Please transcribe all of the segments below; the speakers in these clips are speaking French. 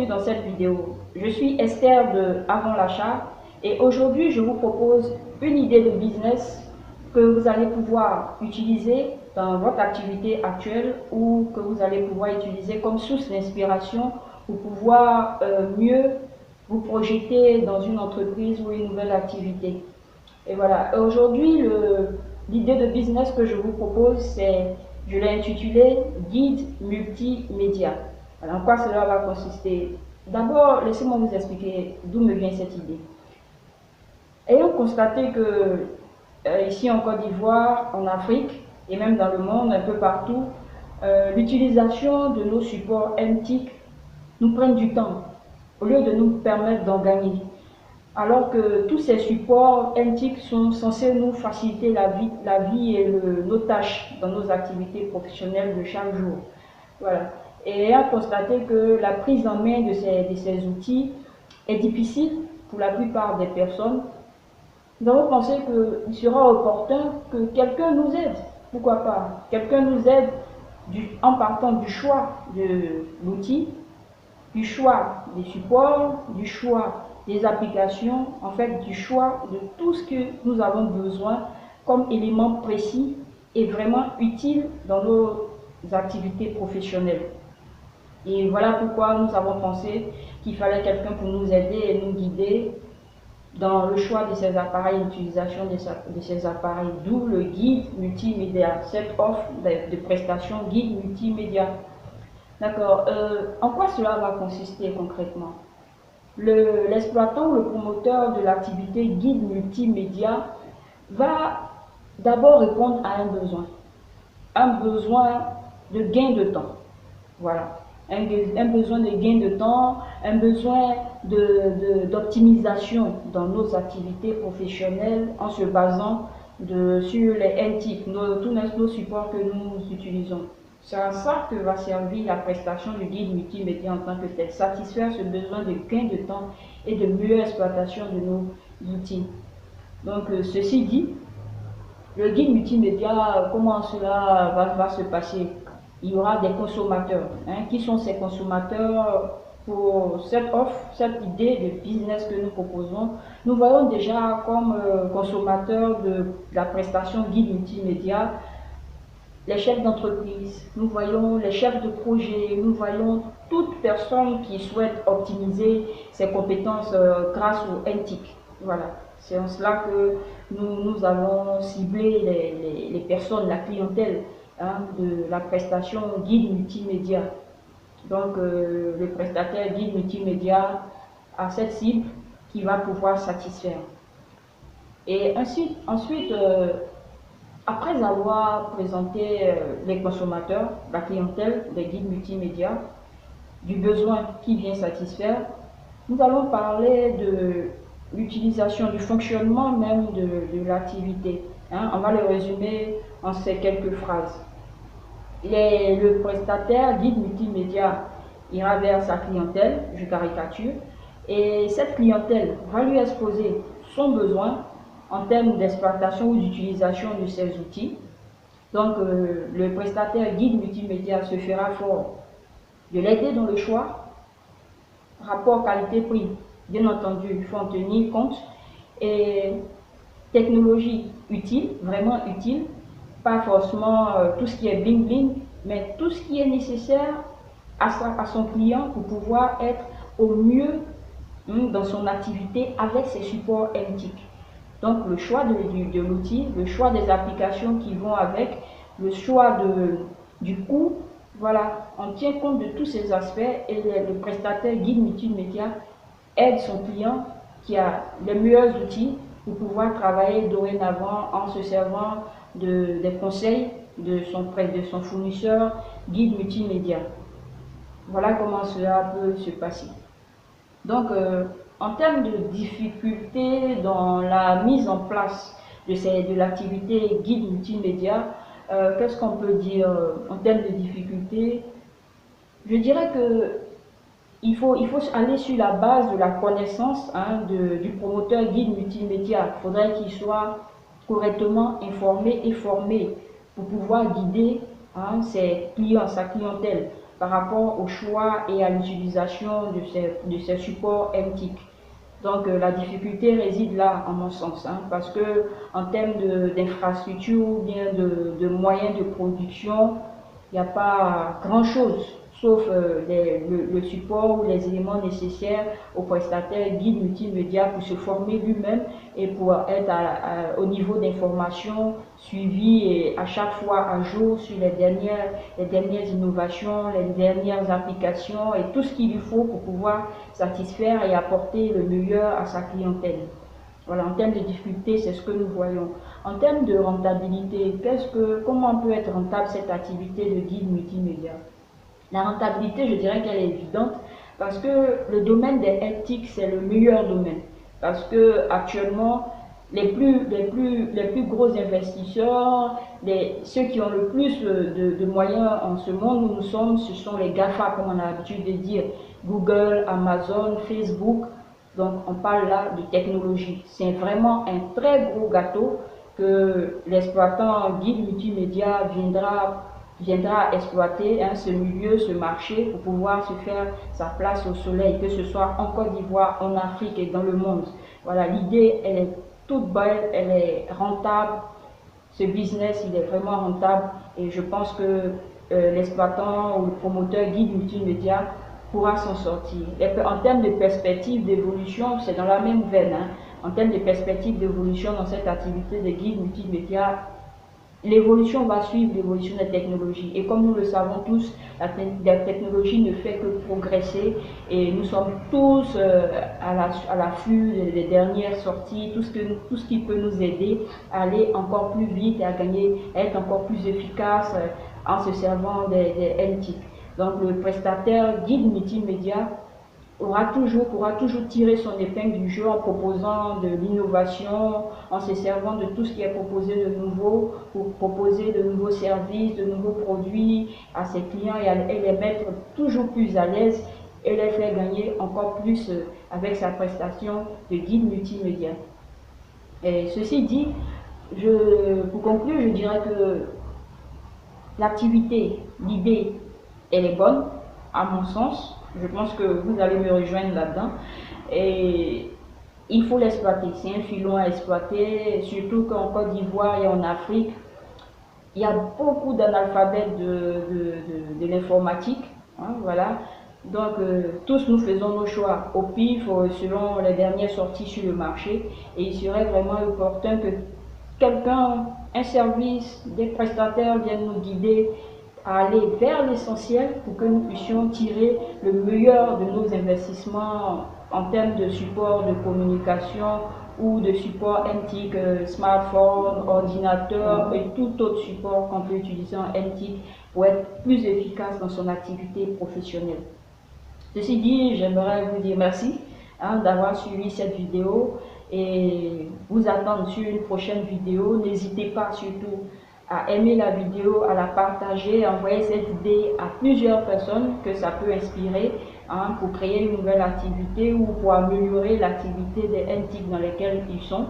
bienvenue dans cette vidéo. Je suis Esther de Avant l'achat et aujourd'hui je vous propose une idée de business que vous allez pouvoir utiliser dans votre activité actuelle ou que vous allez pouvoir utiliser comme source d'inspiration pour pouvoir mieux vous projeter dans une entreprise ou une nouvelle activité. Et voilà, aujourd'hui l'idée de business que je vous propose, je l'ai intitulé Guide multimédia. Alors, en quoi cela va consister? D'abord, laissez-moi vous expliquer d'où me vient cette idée. Ayant constaté que ici en Côte d'Ivoire, en Afrique et même dans le monde, un peu partout, l'utilisation de nos supports MTIC nous prennent du temps au lieu de nous permettre d'en gagner. Alors que tous ces supports MTIC sont censés nous faciliter la vie et nos tâches dans nos activités professionnelles de chaque jour. Voilà. Et ayant constaté que la prise en main de ces outils est difficile pour la plupart des personnes, nous avons pensé qu'il sera opportun que quelqu'un nous aide. Pourquoi pas? Quelqu'un nous aide en partant du choix de l'outil, du choix des supports, du choix des applications, en fait du choix de tout ce que nous avons besoin comme élément précis et vraiment utile dans nos activités professionnelles. Et voilà pourquoi nous avons pensé qu'il fallait quelqu'un pour nous aider et nous guider dans le choix de ces appareils, l'utilisation de ces appareils, d'où le guide multimédia, cette offre de prestations guide multimédia. D'accord. En quoi cela va consister concrètement? L'exploitant ou le promoteur de l'activité guide multimédia va d'abord répondre à un besoin de gain de temps. Voilà, un besoin de gain de temps, un besoin d'optimisation dans nos activités professionnelles en se basant sur les NTIC, tous nos supports que nous utilisons. C'est à ça que va servir la prestation du guide multimédia en tant que tel, satisfaire ce besoin de gain de temps et de meilleure exploitation de nos outils. Donc, ceci dit, le guide multimédia, comment cela va se passer? Il y aura des consommateurs. Qui sont ces consommateurs pour cette offre, cette idée de business que nous proposons? Nous voyons déjà comme consommateurs de la prestation guide multimédia les chefs d'entreprise, nous voyons les chefs de projet, nous voyons toute personne qui souhaite optimiser ses compétences grâce au NTIC. Voilà, c'est en cela que nous avons ciblé les personnes, la clientèle de la prestation guide multimédia. Donc le prestataire guide multimédia a cette cible qui va pouvoir satisfaire. Et ensuite après avoir présenté les consommateurs, la clientèle des guides multimédia, du besoin qui vient satisfaire, nous allons parler de l'utilisation, du fonctionnement même de l'activité. On va le résumer en ces quelques phrases. Le prestataire guide multimédia ira vers sa clientèle, je caricature, et cette clientèle va lui exposer son besoin en termes d'exploitation ou d'utilisation de ces outils. Donc, le prestataire guide multimédia se fera fort de l'aider dans le choix. Rapport qualité-prix, bien entendu, il faut en tenir compte. Et technologie utile, vraiment utile, pas forcément tout ce qui est bling bling, mais tout ce qui est nécessaire à son client pour pouvoir être au mieux dans son activité avec ses supports MTIC. Donc le choix de l'outil, le choix des applications qui vont avec, le choix du coût, voilà, on tient compte de tous ces aspects et le prestataire guide multimédia aide son client qui a les meilleurs outils pour pouvoir travailler dorénavant en se servant des conseils de son fournisseur guide multimédia. Voilà comment cela peut se passer. Donc, en termes de difficultés dans la mise en place de l'activité guide multimédia, qu'est-ce qu'on peut dire en termes de difficultés? Je dirais que il faut aller sur la base de la connaissance du promoteur guide multimédia. Il faudrait qu'il soit correctement informé et formé pour pouvoir guider ses clients, sa clientèle par rapport au choix et à l'utilisation de ces supports MTIC. Donc la difficulté réside là, en mon sens, parce que en termes d'infrastructure ou bien de moyens de production, il n'y a pas grand-chose, sauf le support ou les éléments nécessaires au prestataire guide multimédia pour se former lui-même et pour être au niveau d'information suivi et à chaque fois à jour sur les dernières innovations, les dernières applications et tout ce qu'il lui faut pour pouvoir satisfaire et apporter le meilleur à sa clientèle. Voilà, en termes de difficulté, c'est ce que nous voyons. En termes de rentabilité, comment peut être rentable cette activité de guide multimédia? La rentabilité, je dirais qu'elle est évidente parce que le domaine des éthiques, c'est le meilleur domaine. Parce que actuellement, les plus gros investisseurs, ceux qui ont le plus de moyens en ce monde où nous sommes, ce sont les GAFA, comme on a l'habitude de dire, Google, Amazon, Facebook. Donc on parle là de technologie. C'est vraiment un très gros gâteau que l'exploitant guide multimédia viendra exploiter ce milieu, ce marché pour pouvoir se faire sa place au soleil, que ce soit en Côte d'Ivoire, en Afrique et dans le monde. Voilà, l'idée, elle est toute belle, elle est rentable. Ce business, il est vraiment rentable et je pense que l'exploitant ou le promoteur guide multimédia pourra s'en sortir. En termes de perspective d'évolution, c'est dans la même veine. En termes de perspective d'évolution dans cette activité de guide multimédia, l'évolution va suivre l'évolution des technologies. Et comme nous le savons tous, la technologie ne fait que progresser et nous sommes tous à l'affût des dernières sorties, tout ce qui peut nous aider à aller encore plus vite et à être encore plus efficace en se servant des MTIC. Donc le prestataire guide multimédia pourra toujours tirer son épingle du jeu en proposant de l'innovation, en se servant de tout ce qui est proposé de nouveau, pour proposer de nouveaux services, de nouveaux produits à ses clients et les mettre toujours plus à l'aise et les faire gagner encore plus avec sa prestation de guide multimédia. Et ceci dit, pour conclure, je dirais que l'activité, l'idée, elle est bonne, à mon sens. Je pense que vous allez me rejoindre là-dedans. Et il faut l'exploiter. C'est un filon à exploiter, surtout qu'en Côte d'Ivoire et en Afrique, il y a beaucoup d'analphabètes de l'informatique. Voilà. Donc, tous nous faisons nos choix au pif selon les dernières sorties sur le marché. Et il serait vraiment opportun que quelqu'un, un service, des prestataires viennent nous guider à aller vers l'essentiel pour que nous puissions tirer le meilleur de nos investissements en termes de support de communication ou de support MTIC, smartphone, ordinateur et tout autre support qu'on peut utiliser en MTIC pour être plus efficace dans son activité professionnelle. Ceci dit, j'aimerais vous dire merci d'avoir suivi cette vidéo et vous attendre sur une prochaine vidéo. N'hésitez pas surtout à aimer la vidéo, à la partager, à envoyer cette idée à plusieurs personnes que ça peut inspirer pour créer une nouvelle activité ou pour améliorer l'activité des MTIC dans lesquelles ils sont.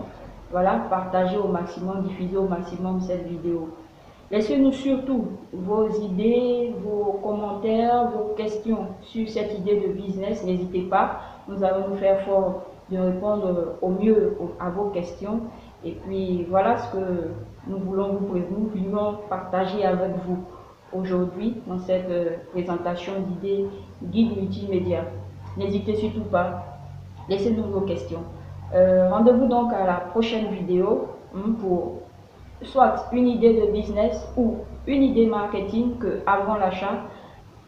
Voilà, partagez au maximum, diffusez au maximum cette vidéo. Laissez-nous surtout vos idées, vos commentaires, vos questions sur cette idée de business. N'hésitez pas, nous allons nous faire fort de répondre au mieux à vos questions. Et puis voilà ce que nous voulons partager avec vous aujourd'hui dans cette présentation d'idées guide multimédia. N'hésitez surtout pas, laissez-nous vos questions. Rendez-vous donc à la prochaine vidéo pour soit une idée de business ou une idée marketing que avant l'achat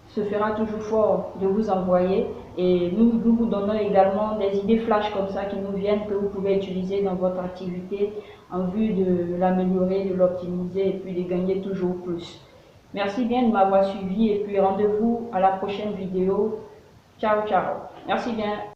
se fera toujours fort de vous envoyer et nous vous donnons également des idées flash comme ça qui nous viennent que vous pouvez utiliser dans votre activité en vue de l'améliorer, de l'optimiser et puis de gagner toujours plus. Merci bien de m'avoir suivi et puis rendez-vous à la prochaine vidéo. Ciao, ciao. Merci bien.